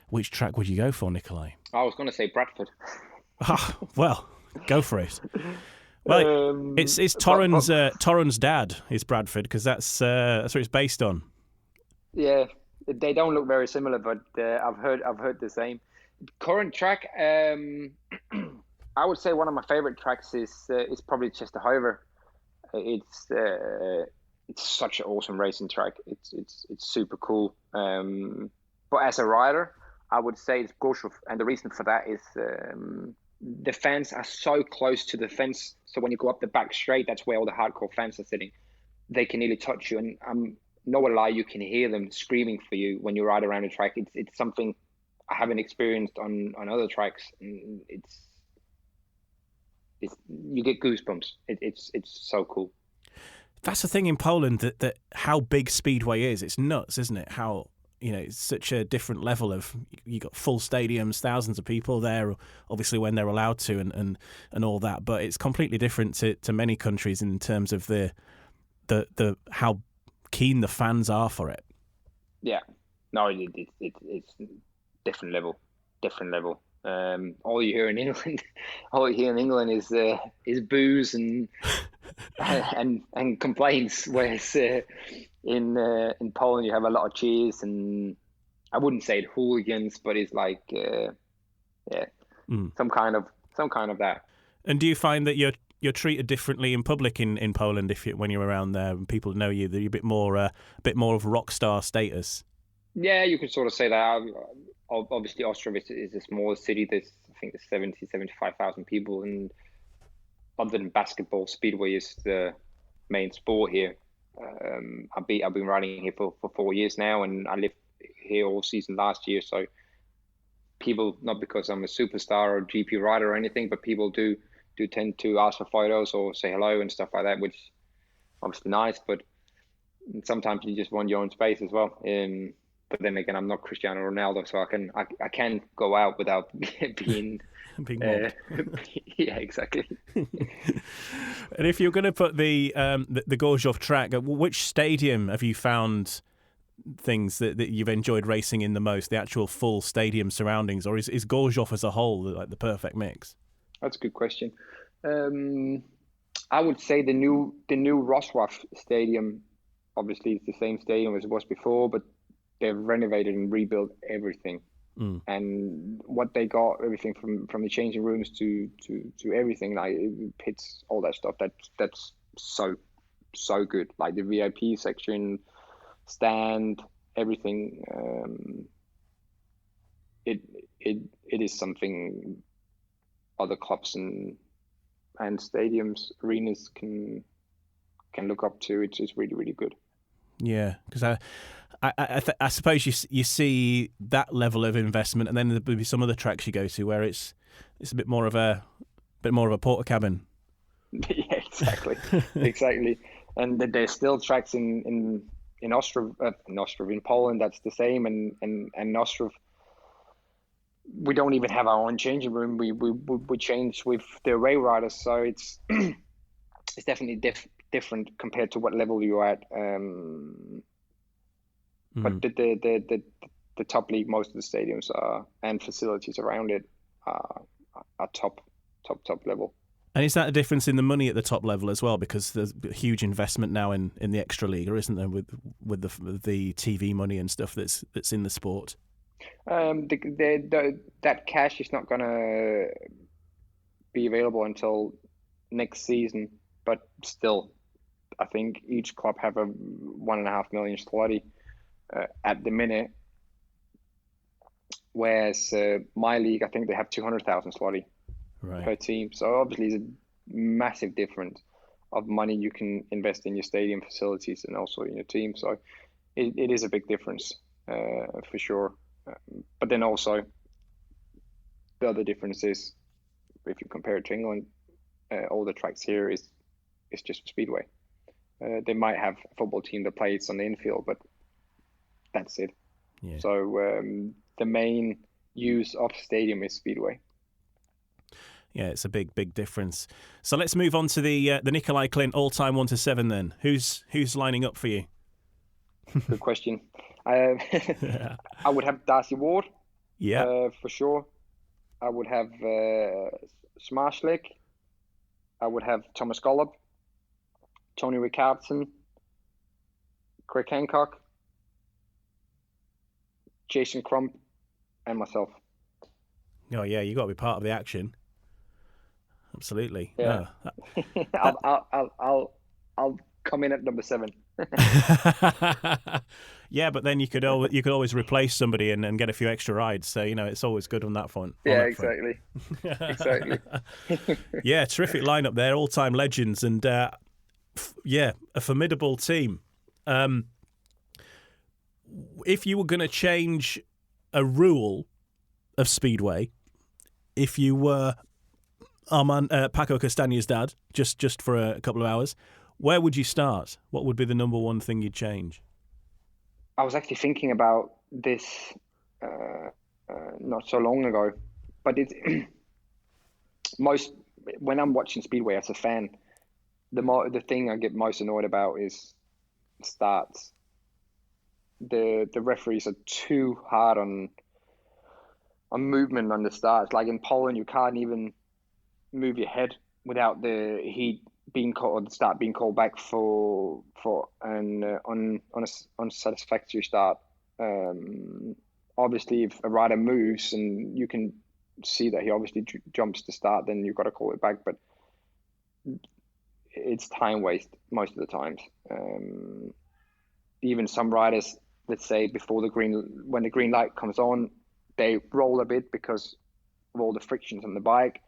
Which track would you go for, Nicolai?
I was going to say Bradford.
Well, go for it. Well, it's Torrun's dad is Bradford, because that's what it's based on.
Yeah, they don't look very similar, but I've heard the same. Current track, I I would say one of my favorite tracks is probably Chesterhover. It's such an awesome racing track. It's super cool. But as a rider, I would say it's Gorzów, and the reason for that is the fans are so close to the fence. So when you go up the back straight, that's where all the hardcore fans are sitting. They can nearly touch you, and no lie, you can hear them screaming for you when you ride around the track. It's something I haven't experienced on other tracks. And it's you get goosebumps. It's so cool.
That's the thing in Poland, that how big Speedway is. It's nuts, isn't it? How, it's such a different level of, you got full stadiums, thousands of people there, obviously when they're allowed to, and all that. But it's completely different to many countries in terms of the how keen the fans are for it. Yeah,
no, it's different level. All you hear in England, is booze and complaints, whereas in Poland you have a lot of cheers, and I wouldn't say it hooligans, but it's like some kind of that.
And do you find that you're treated differently in public in Poland when you're around there and people know you, that you're a bit more of rock star status?
Yeah, you could sort of say that. Obviously, Ostrov is a small city. I think there's 75,000 people, and other than basketball, Speedway is the main sport here. I've been riding here for 4 years now, and I lived here all season last year. So people, not because I'm a superstar or GP rider or anything, but people do tend to ask for photos or say hello and stuff like that, which is obviously nice. But sometimes you just want your own space as well. But then again, I'm not Cristiano Ronaldo, so I can go out without being
mobbed.
Yeah, exactly.
And if you're going to put the Gorzów track, which stadium have you found things that you've enjoyed racing in the most? The actual full stadium surroundings, or is Gorzów as a whole like the perfect mix?
That's a good question. I would say the new Wrocław stadium. Obviously, it's the same stadium as it was before, but they've renovated and rebuilt everything. And what they got, everything from the changing rooms to everything, like pits, all that stuff, that's so good. Like the VIP section, stand, everything. It is something other clubs and stadiums, arenas can look up to. It's really, really good.
Yeah, because I suppose you see that level of investment, and then there'll be some other tracks you go to where it's a bit more of a porter cabin.
Yeah, exactly. And there's still tracks in Ostrov, in Poland, that's the same, and Ostrov. We don't even have our own changing room. We change with the away riders, so it's it's definitely different compared to what level you're at. But the top league, most of the stadiums and facilities around it are top level.
And is that a difference in the money at the top level as well? Because there's a huge investment now in the extra league, isn't there, with the TV money and stuff that's in the sport? That cash is not going to be available until next season, but still, I think each club have a 1.5 million zloty at the minute, whereas my league, I think they have 200,000 zloty per team. So obviously, it's a massive difference of money you can invest in your stadium facilities and also in your team. So it is a big difference for sure. But then also, the other difference is, if you compare it to England, all the tracks here is just Speedway. They might have a football team that plays on the infield, but that's it. Yeah. So the main use of stadium is Speedway. Yeah, it's a big difference. So let's move on to the Nicolai Klindt all-time 1 to 7 then. Who's lining up for you?
Good question. I would have Darcy Ward.
Yeah,
for sure. I would have Smarslik. I would have Thomas Golub, Tony Ricardson, Craig Hancock, Jason Crump, and myself.
Oh yeah, you got to be part of the action. Absolutely.
Yeah. I'll come in at number 7.
Yeah, but then you could always replace somebody and get a few extra rides. So it's always good on that front.
Yeah, exactly. Exactly.
Yeah, terrific lineup there, all-time legends, and a formidable team. If you were going to change a rule of Speedway, if you were Paco Castaña's dad, just for a couple of hours, where would you start? What would be the number one thing you'd change?
I was actually thinking about this not so long ago, but it's when I'm watching Speedway as a fan, the thing I get most annoyed about is starts. The referees are too hard on movement on the starts. Like in Poland, you can't even move your head without the heat being called, or the start being called back for an unsatisfactory start. Obviously, if a rider moves and you can see that he obviously jumps the start, then you've got to call it back. But it's time waste most of the times. Even some riders, let's say when the green light comes on, they roll a bit because of all the frictions on the bike,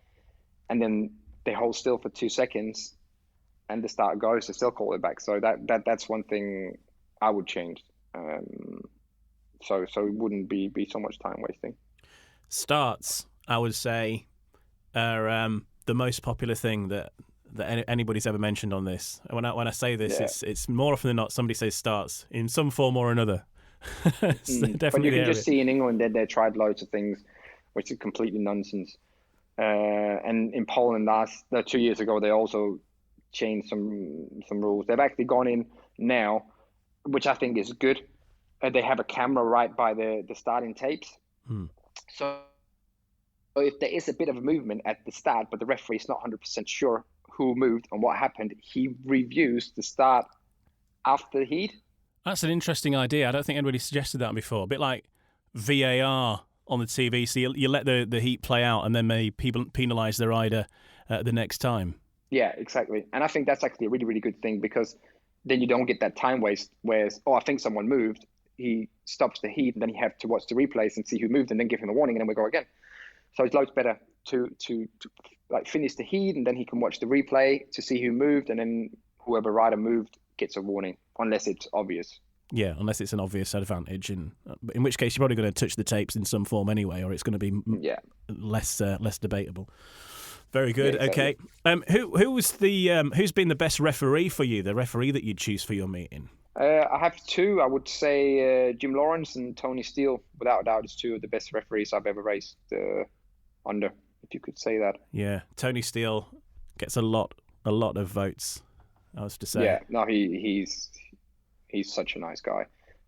and then they hold still for 2 seconds, and the start goes. They still call it back. So that's one thing I would change. So it wouldn't be so much time wasting. Starts,
I would say, are the most popular thing that anybody's ever mentioned on this. When I say this, it's more often than not somebody says starts in some form or another. Definitely. But
you can just see in England that they tried loads of things, which is completely nonsense. And in Poland 2 years ago, they also changed some rules. They've actually gone in now, which I think is good. They have a camera right by the starting tapes. So if there is a bit of a movement at the start, but the referee is not 100% sure who moved and what happened, he reviews the start after the heat.
That's an interesting idea. I don't think anybody suggested that before. A bit like VAR on the TV. So you let the heat play out and then maybe people penalise the rider the next time.
Yeah, exactly. And I think that's actually a really, really good thing, because then you don't get that time waste. Whereas, I think someone moved. He stops the heat, and then you have to watch the replays and see who moved, and then give him a warning, and then we go again. So it's loads better to like finish the heat, and then he can watch the replay to see who moved, and then whoever rider moved gets a warning, unless it's obvious.
Yeah, unless it's an obvious advantage, in which case you're probably going to touch the tapes in some form anyway, or it's going to be less debatable. Very good. Yeah, exactly. Okay. Who's been the best referee for you? The referee that you'd choose for your meeting?
I have two. I would say Jim Lawrence and Tony Steele. Without a doubt, it's two of the best referees I've ever raced under, if you could say that.
Yeah, Tony Steele gets a lot of votes, I was to say.
Yeah, no, he's such a nice guy,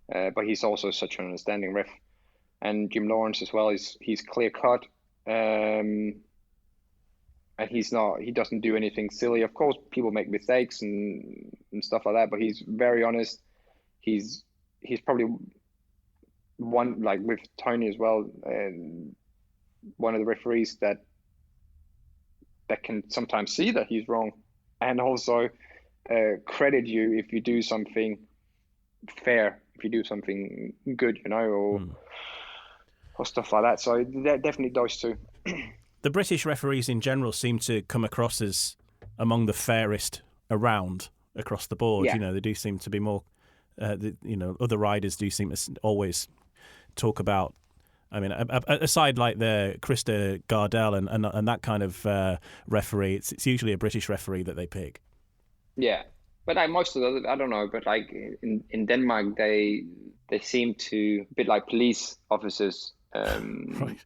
but he's also such an understanding ref. And Jim Lawrence as well, he's clear cut, and he doesn't do anything silly. Of course, people make mistakes and stuff like that, but he's very honest. He's probably one, like with Tony as well, one of the referees that can sometimes see that he's wrong, and also credit you if you do something fair, if you do something good, or stuff like that. So definitely those two.
The British referees in general seem to come across as among the fairest around across the board.
Yeah.
They do seem to be more, other riders do seem to always talk about, aside like the Krista Gardell and that kind of referee, it's usually a British referee that they pick.
Yeah, but most of the, I don't know, but like in Denmark, they seem to, a bit like police officers,
right.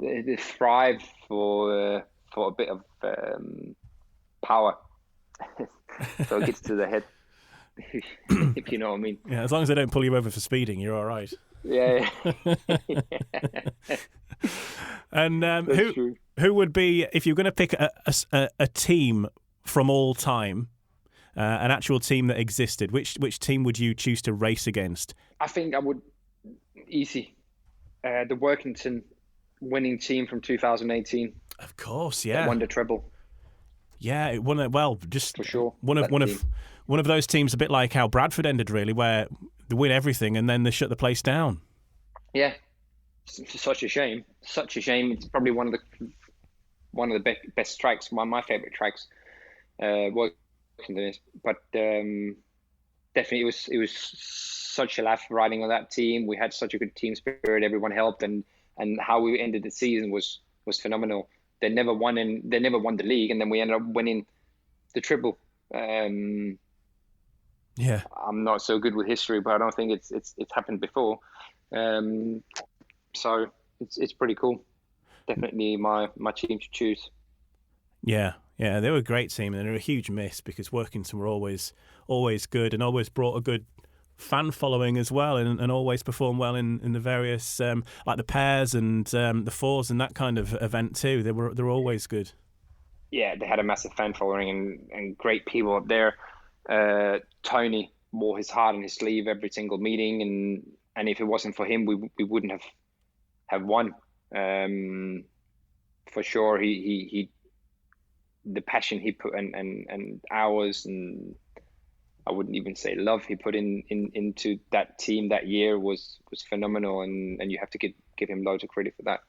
They thrive for a bit of power, so it gets to the head, if you know what I mean.
Yeah, as long as they don't pull you over for speeding, you're all right.
Yeah.
And who would be, if you're going to pick a team from all time, an actual team that existed, which team would you choose to race against?
I think I would, easy, the Workington winning team from 2018.
Of course, yeah.
That won the treble.
Yeah, just
for sure.
One of those teams, a bit like how Bradford ended, really, where they win everything and then they shut the place down.
Yeah, it's such a shame. Such a shame. It's probably one of the best tracks. One of my favorite tracks. Working this, but definitely it was such a laugh riding on that team. We had such a good team spirit. Everyone helped, and how we ended the season was phenomenal. They never won the league, and then we ended up winning the triple.
Yeah,
I'm not so good with history, but I don't think it's happened before. So it's pretty cool. Definitely my team to choose.
Yeah, they were a great team, and they were a huge miss because Workington were always good and always brought a good fan following as well, and always performed well in the various like the pairs and the fours and that kind of event too. They were always good. Yeah,
they had a massive fan following and great people up there. Tony wore his heart on his sleeve every single meeting, and if it wasn't for him, we wouldn't have won. For sure, he the passion he put and hours, and I wouldn't even say love, he put into that team that year was phenomenal, and you have to give him loads of credit for that.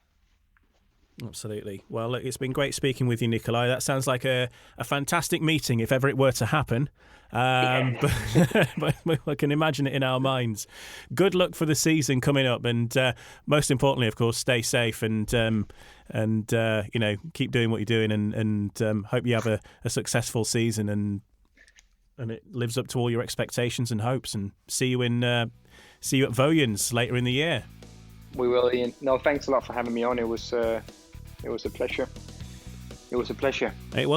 Absolutely. Well, look, it's been great speaking with you, Nicolai. That sounds like a fantastic meeting if ever it were to happen. But I can imagine it in our minds. Good luck for the season coming up, and most importantly, of course, stay safe and keep doing what you're doing, and hope you have a successful season and it lives up to all your expectations and hopes. And see you at Vojens later in the year.
We will, Ian. No, thanks a lot for having me on. It was a pleasure. It was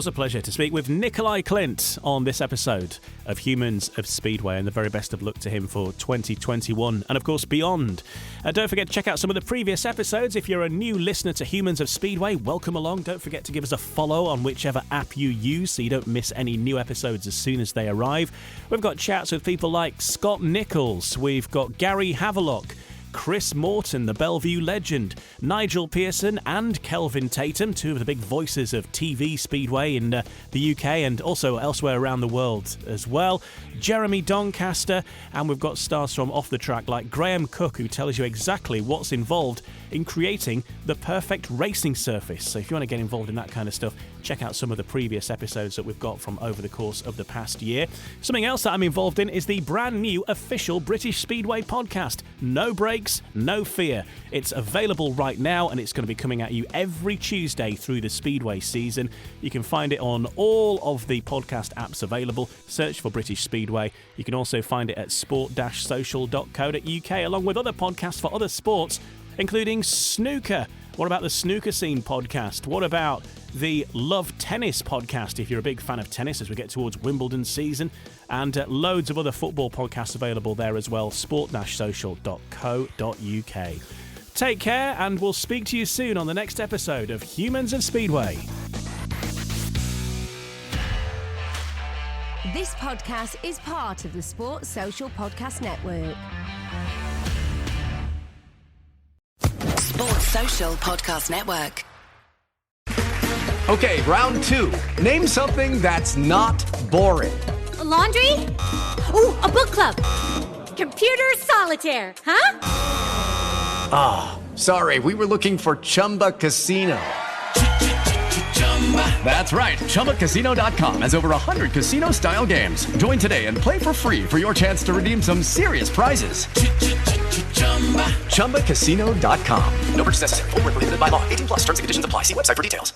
a pleasure to speak with Nicolai Klindt on this episode of Humans of Speedway, and the very best of luck to him for 2021 and, of course, beyond. Don't forget to check out some of the previous episodes. If you're a new listener to Humans of Speedway, welcome along. Don't forget to give us a follow on whichever app you use so you don't miss any new episodes as soon as they arrive. We've got chats with people like Scott Nichols. We've got Gary Havelock, Chris Morton, the Bellevue legend, Nigel Pearson and Kelvin Tatum, two of the big voices of TV Speedway in the UK and also elsewhere around the world as well, Jeremy Doncaster, and we've got stars from off the track like Graham Cook, who tells you exactly what's involved in creating the perfect racing surface. So if you want to get involved in that kind of stuff, check out some of the previous episodes that we've got from over the course of the past year. Something else that I'm involved in is the brand new official British Speedway podcast, No Brakes, No Fear. It's available right now, and it's going to be coming at you every Tuesday through the Speedway season. You can find it on all of the podcast apps available. Search for British Speedway. You can also find it at sport-social.co.uk, along with other podcasts for other sports, including snooker. What about the Snooker Scene podcast? What about the Love Tennis podcast, if you're a big fan of tennis as we get towards Wimbledon season? And loads of other football podcasts available there as well, sport-social.co.uk. Take care, and we'll speak to you soon on the next episode of Humans of Speedway.
This podcast is part of the Sports Social Podcast Network.
Sports Social Podcast Network.
Okay, round two. Name something that's not boring.
A laundry? Ooh, a book club. Computer solitaire, huh?
Ah, sorry, we were looking for Chumba Casino. That's right, ChumbaCasino.com has over 100 casino-style games. Join today and play for free for your chance to redeem some serious prizes. ChumbaCasino.com. No purchase necessary. Void where prohibited by law. 18+ terms and conditions apply. See website for details.